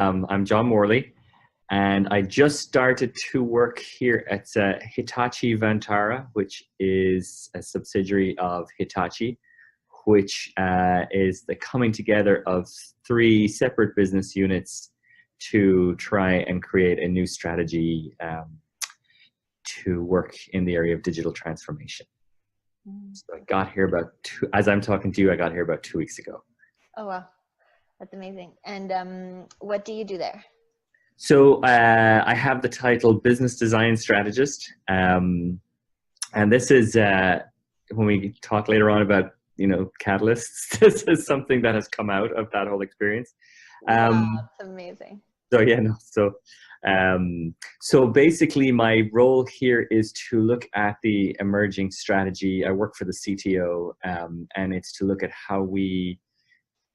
I'm John Morley, and I just started to work here at Hitachi Vantara, which is a subsidiary of Hitachi, which is the coming together of three separate business units to try and create a new strategy to work in the area of digital transformation. So I got here as I'm talking to you, I got here about 2 weeks ago. Oh, wow. That's amazing. And what do you do there? So I have the title Business Design Strategist. And this is, when we talk later on about, catalysts, this is something that has come out of that whole experience. Wow, that's amazing. So basically my role here is to look at the emerging strategy. I work for the CTO, and it's to look at how we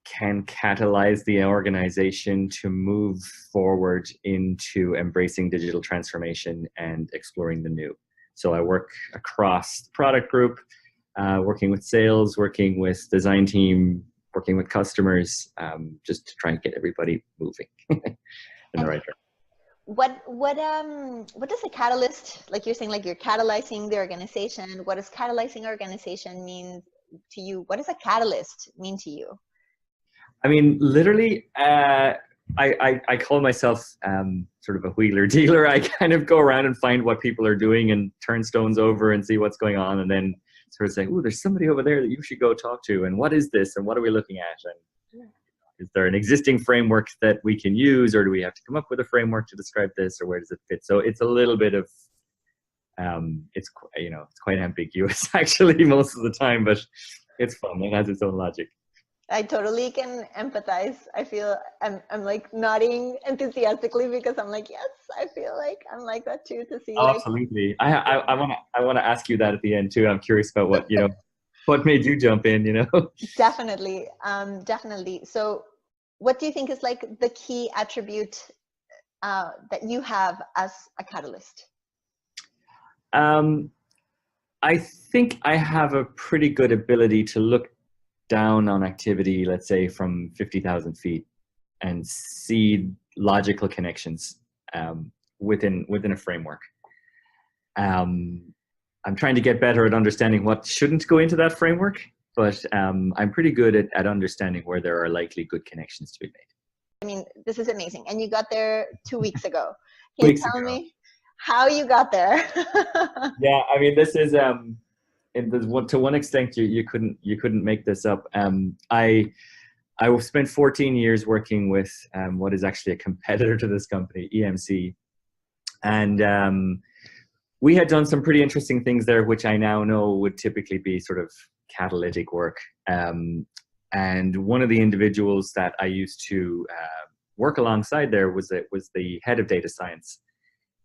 can catalyze the organization to move forward into embracing digital transformation and exploring the new. So I work across the product group, working with sales, working with design team, working with customers, just to try and get everybody moving in the right direction. What does a catalyst, like you're saying, like you're catalyzing the organization, what does catalyzing organization mean to you? What does a catalyst mean to you? I mean, literally, I call myself sort of a wheeler dealer. I kind of go around and find what people are doing and turn stones over and see what's going on, and then sort of say, "Ooh, there's somebody over there that you should go talk to, and what is this, and what are we looking at, and is there an existing framework that we can use, or do we have to come up with a framework to describe this, or where does it fit?" So it's a little bit of, it's quite ambiguous actually most of the time, but it's fun. It has its own logic. I totally can empathize. I feel I'm like nodding enthusiastically because I'm like, yes, I feel like I'm like that too, to see. Oh, like, absolutely. I want to ask you that at the end too. I'm curious about what, what made you jump in, Definitely. Definitely. So what do you think is like the key attribute that you have as a catalyst? I think I have a pretty good ability to look down on activity, let's say from 50,000 feet, and see logical connections within a framework. I'm trying to get better at understanding what shouldn't go into that framework, but I'm pretty good at understanding where there are likely good connections to be made. I mean, this is amazing. And you got there 2 weeks ago. Can you tell me how you got there? Yeah, I mean, this is to one extent you couldn't make this up. I spent 14 years working with what is actually a competitor to this company, EMC, and we had done some pretty interesting things there, which I now know would typically be sort of catalytic work. And one of the individuals that I used to work alongside there was the head of data science.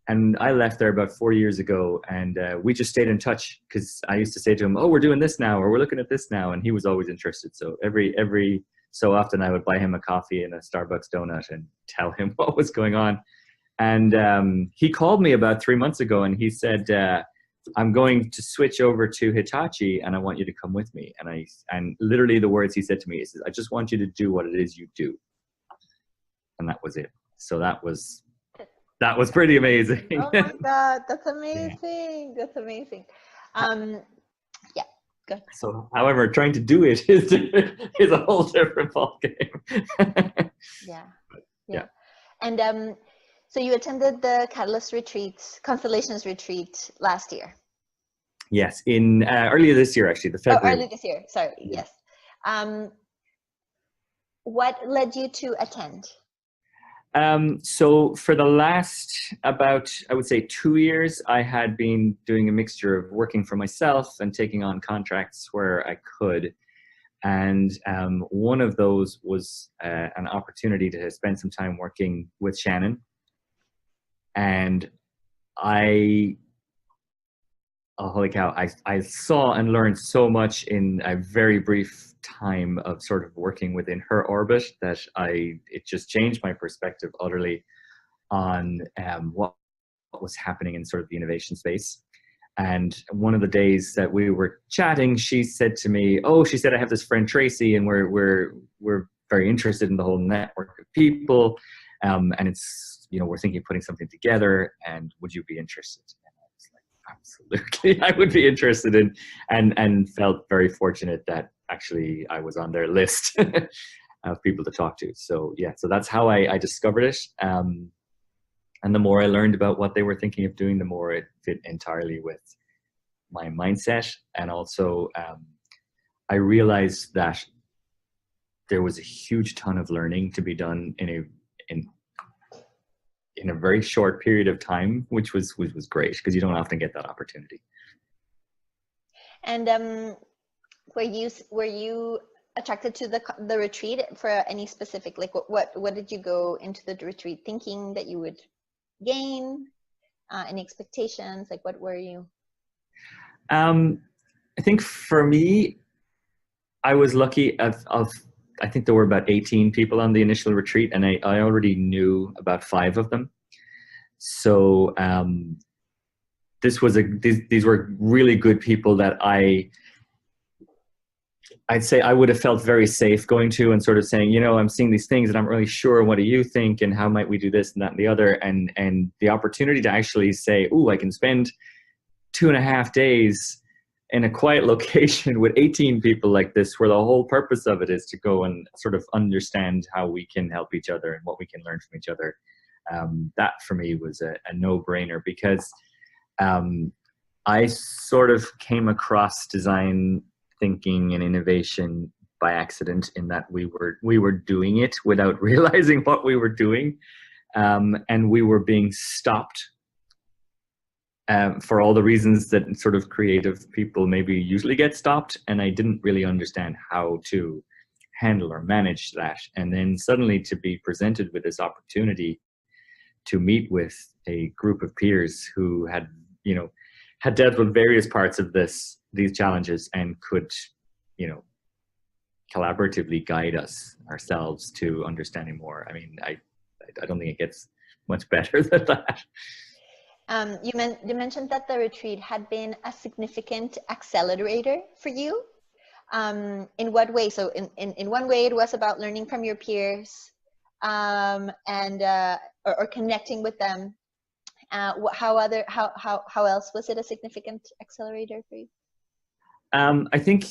And I left there about 4 years ago, and we just stayed in touch because I used to say to him, "Oh, we're doing this now," or "We're looking at this now," and he was always interested. So every so often I would buy him a coffee and a Starbucks donut and tell him what was going on. And he called me about 3 months ago, and he said, "I'm going to switch over to Hitachi, and I want you to come with me." And literally the words he said to me, he says, "I just want you to do what it is you do," and that was it. So that was pretty amazing. Oh my God, that's amazing. Yeah. That's amazing. Yeah, good. So, however, trying to do it is a whole different ballgame. Yeah. And so you attended the Catalyst retreat, Constellations retreat last year. Yes, in earlier this year, actually, the February. Oh, early this year. Sorry. Yeah. Yes. What led you to attend? So for the last about, I would say 2 years, I had been doing a mixture of working for myself and taking on contracts where I could. And one of those was an opportunity to spend some time working with Shannon. And holy cow, I saw and learned so much in a very brief time of sort of working within her orbit that it just changed my perspective utterly on what was happening in sort of the innovation space. And one of the days that we were chatting, she said to me, she said, "I have this friend Tracy, and we're very interested in the whole network of people. And it's, you know, we're thinking of putting something together, and would you be interested? And I was like, absolutely, I would be interested in, and felt very fortunate that actually I was on their list of people to talk to. So yeah, so that's how I discovered it. And the more I learned about what they were thinking of doing, the more it fit entirely with my mindset. And also, I realized that there was a huge ton of learning to be done in a very short period of time, which was great, because you don't often get that opportunity. And were you attracted to the retreat for any specific, like what did you go into the retreat thinking that you would gain? Any expectations? Like, what were you? I think for me, I was lucky I think there were about 18 people on the initial retreat, and I already knew about 5 of them. So these were really good people that I'd say I would have felt very safe going to and sort of saying, you know, I'm seeing these things and I'm really sure, what do you think, and how might we do this and that and the other, and the opportunity to actually say, oh, I can spend 2.5 days in a quiet location with 18 people like this, where the whole purpose of it is to go and sort of understand how we can help each other and what we can learn from each other. That for me was a no-brainer, because I sort of came across design thinking and innovation by accident, in that we were doing it without realizing what we were doing, and we were being stopped for all the reasons that sort of creative people maybe usually get stopped, and I didn't really understand how to handle or manage that. And then suddenly to be presented with this opportunity to meet with a group of peers who had dealt with various parts of these challenges and could, you know, collaboratively guide us ourselves to understanding more. I mean, I don't think it gets much better than that. You mentioned that the retreat had been a significant accelerator for you. In what way? So in one way, it was about learning from your peers, and or connecting with them. How else was it a significant accelerator for you? I think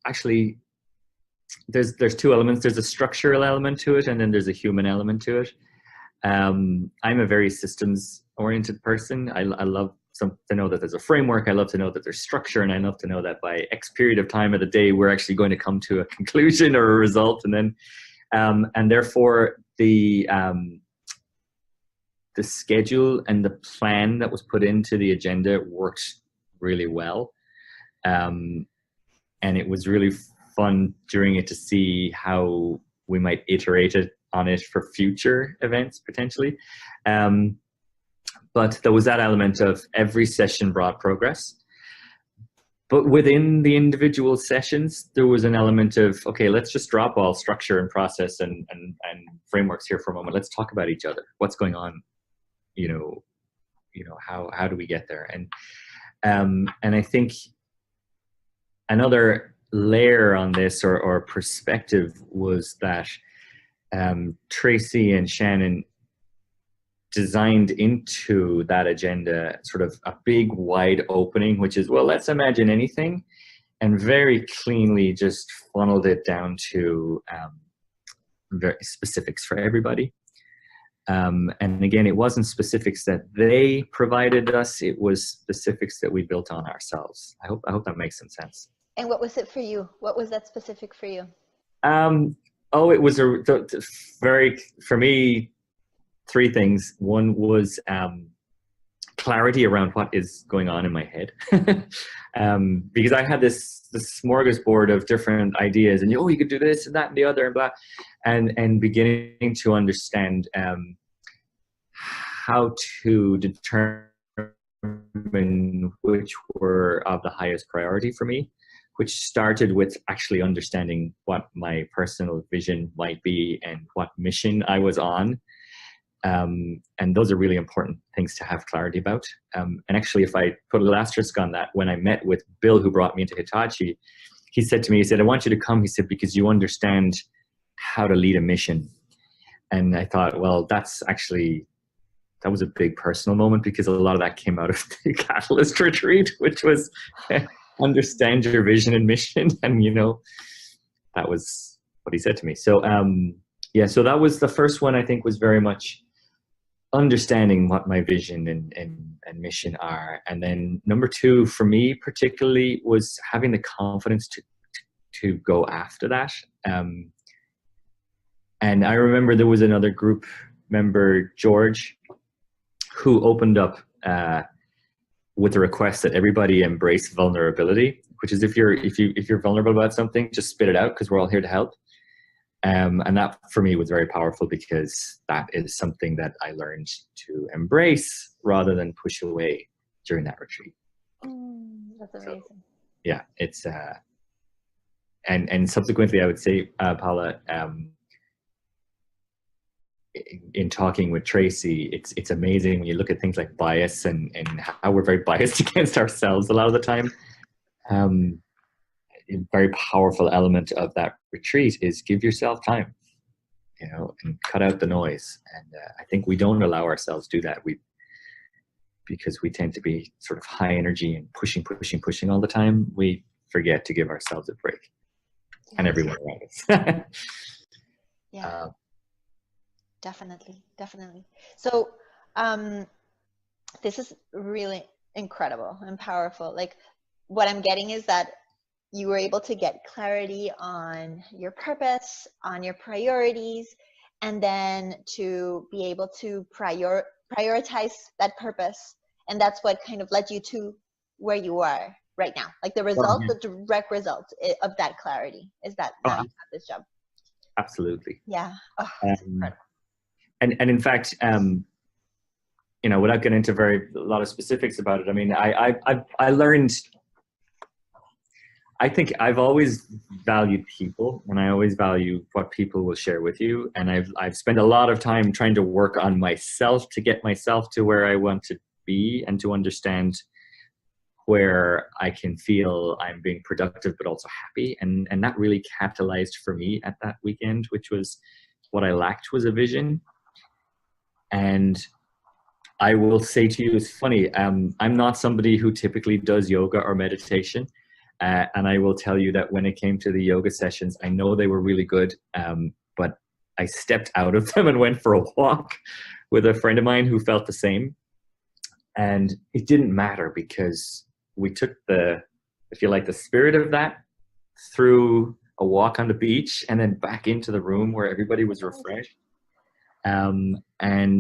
actually there's 2 elements. There's a structural element to it, and then there's a human element to it. I'm a very systems-oriented person. I love to know that there's a framework. I love to know that there's structure, and I love to know that by X period of time of the day, we're actually going to come to a conclusion or a result. And then, and therefore, the schedule and the plan that was put into the agenda worked really well, and it was really fun during it to see how we might iterate on it for future events potentially. But there was that element of every session brought progress. But within the individual sessions, there was an element of, okay, let's just drop all structure and process and frameworks here for a moment. Let's talk about each other. What's going on? You know, how do we get there? And I think another layer on this or perspective was that Tracy and Shannon designed into that agenda sort of a big wide opening, which is, well, let's imagine anything, and very cleanly just funneled it down to very specifics for everybody. And again, it wasn't specifics that they provided us, it was specifics that we built on ourselves. I hope that makes some sense. And what was it for you? What was that specific for you? It was for me, 3 things. One was clarity around what is going on in my head. Because I had this smorgasbord of different ideas, and you could do this and that and the other and blah, and beginning to understand how to determine which were of the highest priority for me, which started with actually understanding what my personal vision might be and what mission I was on. And those are really important things to have clarity about. And actually, if I put a little asterisk on that, when I met with Bill, who brought me into Hitachi, he said to me, I want you to come, he said, because you understand how to lead a mission. And I thought, well, that was a big personal moment, because a lot of that came out of the Catalyst retreat, which was understand your vision and mission. And, that was what he said to me. So, yeah, so that was the first one. I think was very much understanding what my vision and mission are. And then number two, for me particularly, was having the confidence to go after that. And I remember there was another group member, George, who opened up with the request that everybody embrace vulnerability, which is if you're vulnerable about something, just spit it out, because we're all here to help. And that for me was very powerful, because that is something that I learned to embrace rather than push away during that retreat. That's amazing. So, yeah, it's and subsequently, I would say, Paula, in talking with Tracy, it's amazing when you look at things like bias and how we're very biased against ourselves a lot of the time. A very powerful element of that retreat is give yourself time, and cut out the noise. And I think we don't allow ourselves to do that. Because we tend to be sort of high energy and pushing all the time, we forget to give ourselves a break. Yeah. And everyone around us. Yeah. Definitely. So, this is really incredible and powerful. Like, what I'm getting is that you were able to get clarity on your purpose, on your priorities, and then to be able to prioritize that purpose. And that's what kind of led you to where you are right now. Like the result, the direct result of that clarity is that now you have this job. Absolutely. Yeah. Oh, that's incredible. And in fact, without getting into a lot of specifics about it, I mean, I learned, I think I've always valued people, and I always value what people will share with you. And I've spent a lot of time trying to work on myself to get myself to where I want to be, and to understand where I can feel I'm being productive but also happy. And that really catalyzed for me at that weekend, which was what I lacked, was a vision. And I will say to you, it's funny, I'm not somebody who typically does yoga or meditation. And I will tell you that when it came to the yoga sessions, I know they were really good, but I stepped out of them and went for a walk with a friend of mine who felt the same. And it didn't matter, because we took the spirit of that through a walk on the beach and then back into the room where everybody was refreshed. And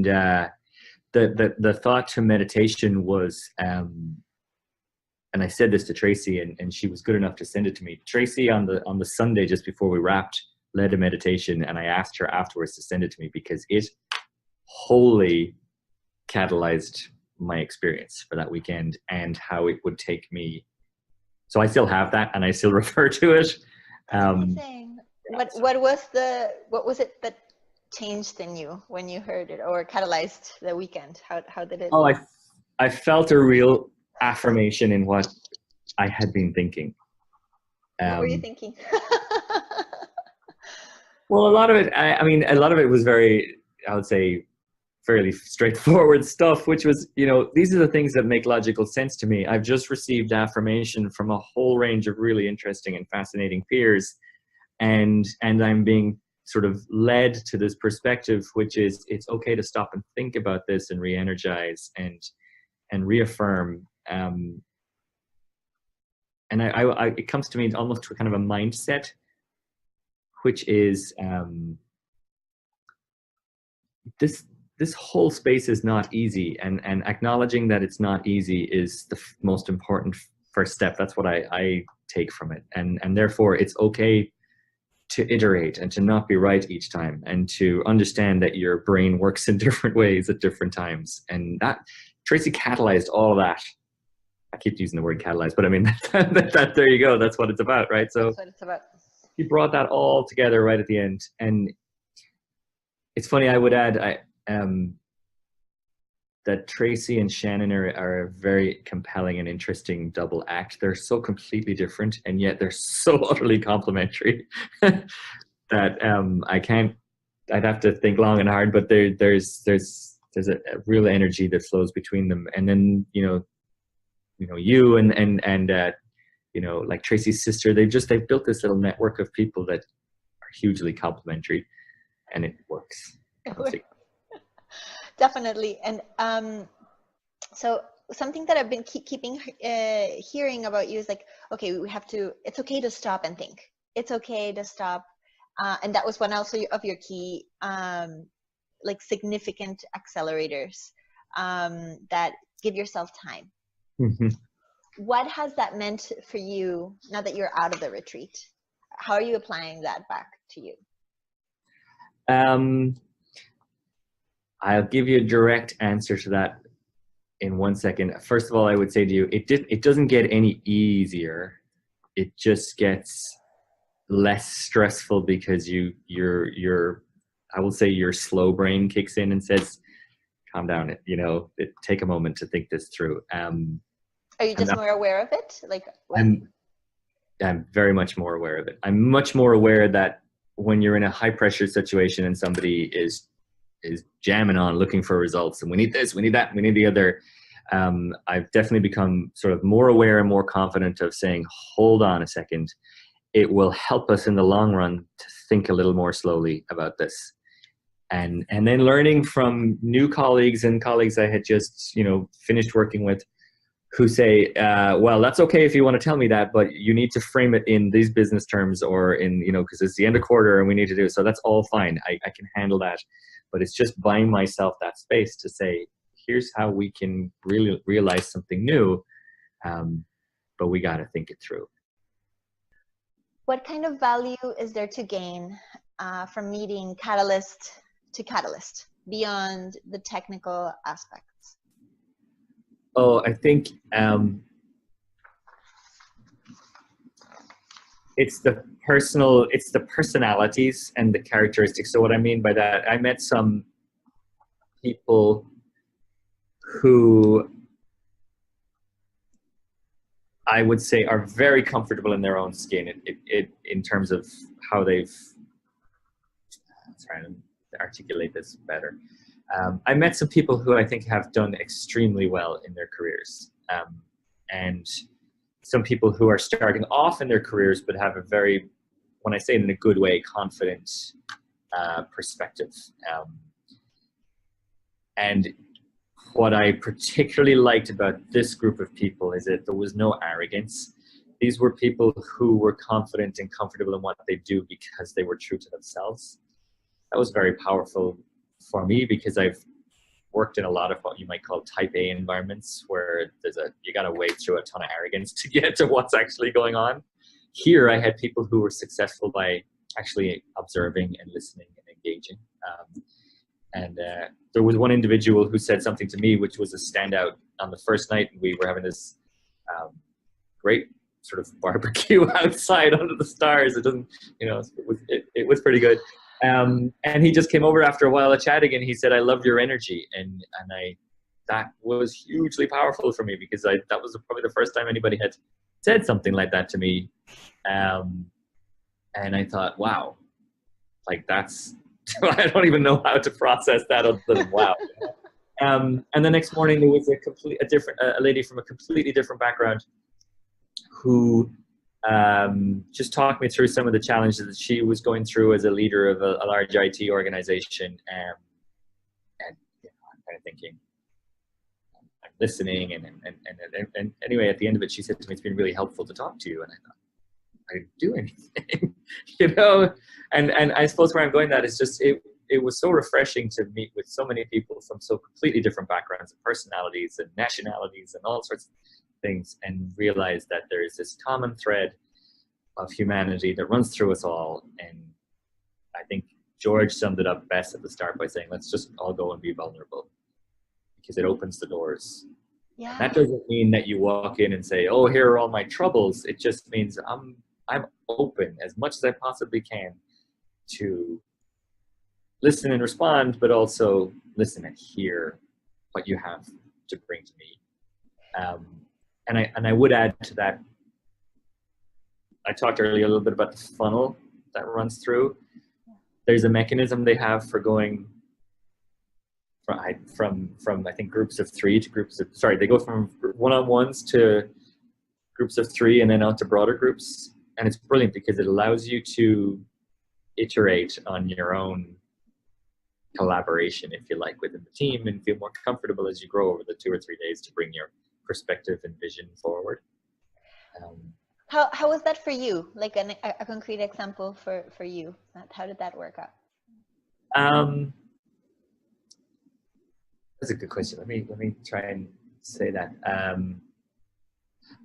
the thought to meditation was, and I said this to Tracy, and she was good enough to send it to me. Tracy on the Sunday just before we wrapped led a meditation, and I asked her afterwards to send it to me, because it wholly catalyzed my experience for that weekend and how it would take me. So I still have that, and I still refer to it. Amazing. What was it that changed in you when you heard it, or catalyzed the weekend? How did it? Oh, I felt a real affirmation in what I had been thinking. What were you thinking? Well, a lot of it was very, I would say, fairly straightforward stuff, which was, these are the things that make logical sense to me. I've just received affirmation from a whole range of really interesting and fascinating peers, and I'm being sort of led to this perspective, which is it's okay to stop and think about this and re-energize and reaffirm. And it comes to me almost to a kind of a mindset, which is this whole space is not easy, and acknowledging that it's not easy is the most important first step. That's what I take from it, and therefore it's okay to iterate and to not be right each time, and to understand that your brain works in different ways at different times. And that Tracy catalyzed all of that. I keep using the word catalyze, but I mean that there you go. That's what it's about, right? So that's what it's about. He brought that all together right at the end. And it's funny, I would add that Tracy and Shannon are a very compelling and interesting double act. They're so completely different, and yet they're so utterly complementary that I can't I'd have to think long and hard, but there's a real energy that flows between them. And then, you and like Tracy's sister, they've built this little network of people that are hugely complementary, and it works. Definitely. And so something that I've been keeping hearing about you is like, okay, it's okay to stop and think. It's okay to stop. And that was one also of your key, like significant accelerators, that give yourself time. Mm-hmm. What has that meant for you now that you're out of the retreat? How are you applying that back to you? I'll give you a direct answer to that in 1 second. First of all, I would say to you, it doesn't get any easier. It just gets less stressful because I will say your slow brain kicks in and says, calm down, take a moment to think this through. Are you just more aware of it? Like I'm very much more aware of it. I'm much more aware that when you're in a high pressure situation and somebody is jamming on looking for results, and we need this, we need that, we need the other, I've definitely become sort of more aware and more confident of saying, hold on a second, it will help us in the long run to think a little more slowly about this. And then learning from new colleagues and colleagues I had just finished working with, who say, well, that's okay if you want to tell me that, but you need to frame it in these business terms, or in, because it's the end of quarter and we need to do it. So that's all fine. I can handle that. But it's just buying myself that space to say, here's how we can really realize something new. But we got to think it through. What kind of value is there to gain from meeting catalyst to catalyst beyond the technical aspects? Oh, I think it's the personalities and the characteristics. So what I mean by that, I met some people who I would say are very comfortable in their own skin. It in terms of how they've, trying to articulate this better. I met some people who I think have done extremely well in their careers, and some people who are starting off in their careers but have a very, when I say it in a good way, confident perspective. And what I particularly liked about this group of people is that there was no arrogance. These were people who were confident and comfortable in what they do because they were true to themselves. That was very powerful for me, because I've worked in a lot of what you might call type A environments, where you got to wade through a ton of arrogance to get to what's actually going on. Here, I had people who were successful by actually observing and listening and engaging. There was one individual who said something to me, which was a standout on the first night. We were having this great sort of barbecue outside under the stars. It doesn't, it was pretty good. And he just came over after a while of chatting, and he said, I love your energy. And that was hugely powerful for me, because that was probably the first time anybody had said something like that to me. And I thought, wow, like that's, I don't even know how to process that other than wow. And the next morning there was a lady from a completely different background who just talked me through some of the challenges that she was going through as a leader of a large IT organization. And I'm kind of thinking, I'm listening. And anyway, at the end of it, she said to me, it's been really helpful to talk to you. And I thought, I didn't do anything, And I suppose where I'm going that is just, it was so refreshing to meet with so many people from so completely different backgrounds and personalities and nationalities and all sorts of things, and realize that there is this common thread of humanity that runs through us all. And I think George summed it up best at the start by saying, let's just all go and be vulnerable, because it opens the doors. Yeah. And that doesn't mean that you walk in and say, oh, here are all my troubles. It just means I'm open as much as I possibly can to listen and respond, but also listen and hear what you have to bring to me. And I would add to that, I talked earlier a little bit about the funnel that runs through. there's a mechanism they have for going from I think groups of 3 to groups of, sorry, they go from one-on-ones to groups of 3 and then out to broader groups. And it's brilliant because it allows you to iterate on your own collaboration, if you like, within the team, and feel more comfortable as you grow over the 2 or 3 days to bring your perspective and vision forward. How was that for you? Like a concrete example for you. How did that work out? That's a good question. Let me try and say that.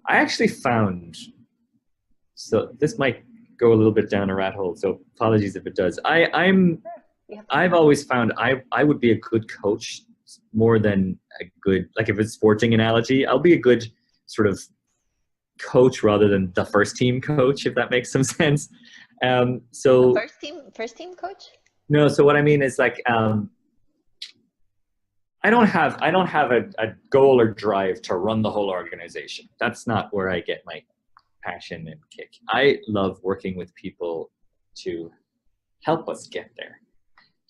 I actually found, so this might go a little bit down a rat hole, so apologies if it does. I've always found I would be a good coach more than a good, like if it's sporting analogy, I'll be a good sort of coach rather than the first team coach, if that makes some sense. So first team coach? No, so what I mean is like, I don't have a goal or drive to run the whole organization. That's not where I get my passion and kick. I love working with people to help us get there.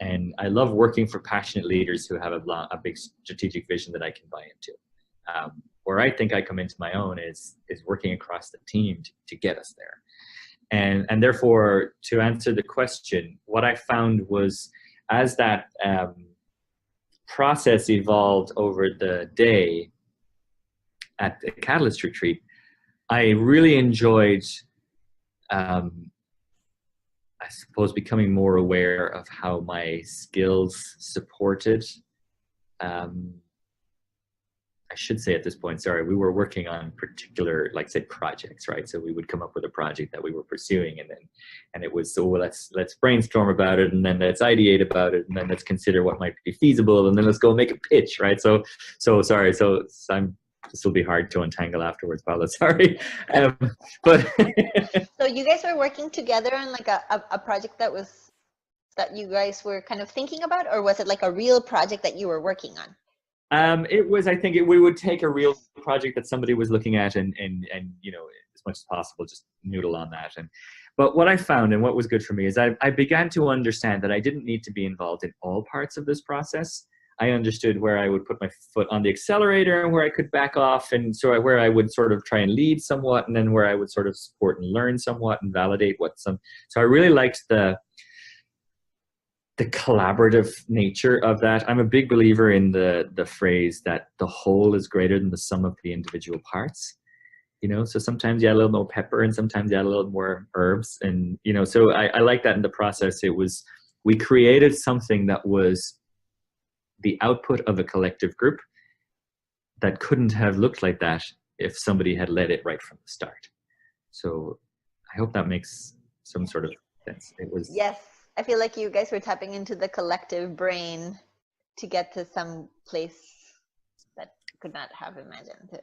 And I love working for passionate leaders who have a big strategic vision that I can buy into. Where I think I come into my own is working across the team to get us there. And therefore, to answer the question, what I found was as that process evolved over the day at the Catalyst retreat, I really enjoyed, I suppose, becoming more aware of how my skills supported. I should say at this point, sorry, we were working on particular, like say, projects, right? So we would come up with a project that we were pursuing, and it was, so let's brainstorm about it, and then let's ideate about it, and then let's consider what might be feasible, and then let's go make a pitch, right? So sorry, this will be hard to untangle afterwards, Paula, sorry. But so you guys were working together on like a project that you guys were kind of thinking about, or was it like a real project that you were working on? It was, I think we would take a real project that somebody was looking at and you know, as much as possible, just noodle on that. But what I found and what was good for me is I began to understand that I didn't need to be involved in all parts of this process. I understood where I would put my foot on the accelerator and where I could back off, and so where I would sort of try and lead somewhat, and then where I would sort of support and learn somewhat and validate so I really liked the collaborative nature of that. I'm a big believer in the phrase that the whole is greater than the sum of the individual parts. You know, so sometimes you add a little more pepper and sometimes you add a little more herbs, and you know, so I like that in the process. We created something that was the output of a collective group that couldn't have looked like that if somebody had led it right from the start. So I hope that makes some sort of sense. It was, yes. I feel like you guys were tapping into the collective brain to get to some place that could not have imagined.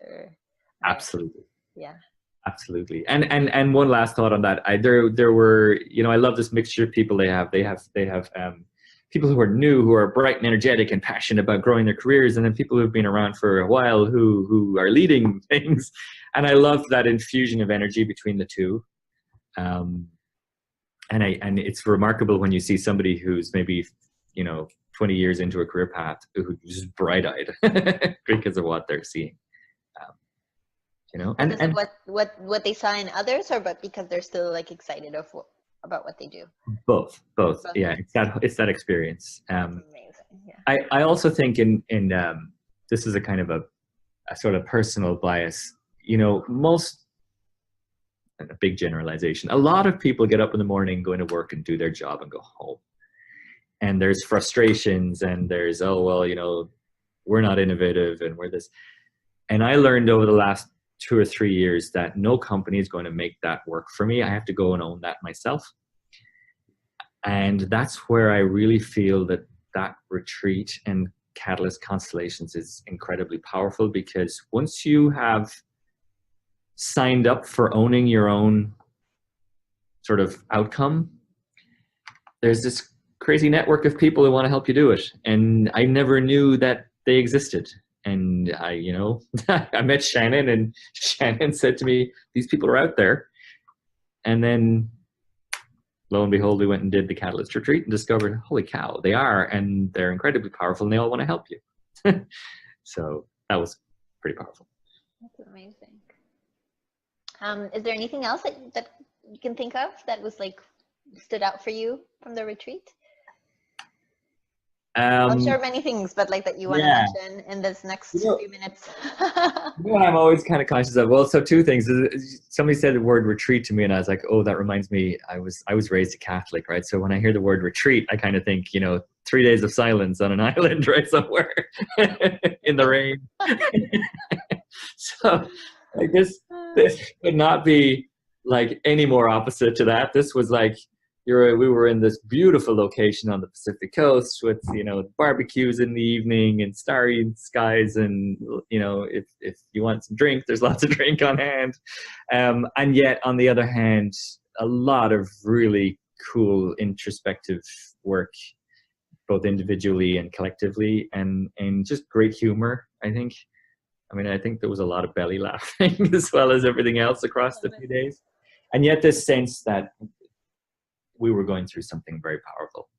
Absolutely. Yeah. Absolutely. And one last thought on that. There were, you know, I love this mixture of people they have. They have people who are new, who are bright and energetic and passionate about growing their careers, and then people who've been around for a while who are leading things. And I love that infusion of energy between the two. And it's remarkable when you see somebody who's maybe, you know, 20 years into a career path who's just bright-eyed because of what they're seeing. You know, and what they saw in others, or but because they're still like excited about what they do. Both. Yeah, it's that experience. Amazing. Yeah. I also think in this is a kind of a sort of personal bias. You know, a big generalization. A lot of people get up in the morning, go into work and do their job and go home. And there's frustrations and there's, oh, well, you know, we're not innovative and we're this. And I learned over the last 2 or 3 years that no company is going to make that work for me. I have to go and own that myself. And that's where I really feel that retreat and Catalyst Constellations is incredibly powerful, because once you have signed up for owning your own sort of outcome, there's this crazy network of people who want to help you do it. And I never knew that they existed. And you know, I met Shannon, and Shannon said to me, these people are out there. And then lo and behold, we went and did the Catalyst retreat and discovered, holy cow, they are, and they're incredibly powerful, and they all want to help you. So that was pretty powerful. That's amazing. Is there anything else that you can think of that was like stood out for you from the retreat? I'm sure many things, but like that you want to mention in this next few minutes. What I'm always kind of conscious of. Well, so two things. Somebody said the word retreat to me, and I was like, oh, that reminds me. I was raised a Catholic, right? So when I hear the word retreat, I kind of think, 3 days of silence on an island, right, somewhere in the rain. So like this could not be like any more opposite to that. This was like, we were in this beautiful location on the Pacific coast with, barbecues in the evening and starry skies. And, if you want some drink, there's lots of drink on hand. And yet, on the other hand, a lot of really cool introspective work, both individually and collectively, and just great humor, I think. I think there was a lot of belly laughing as well as everything else across the few days. And yet this sense that we were going through something very powerful,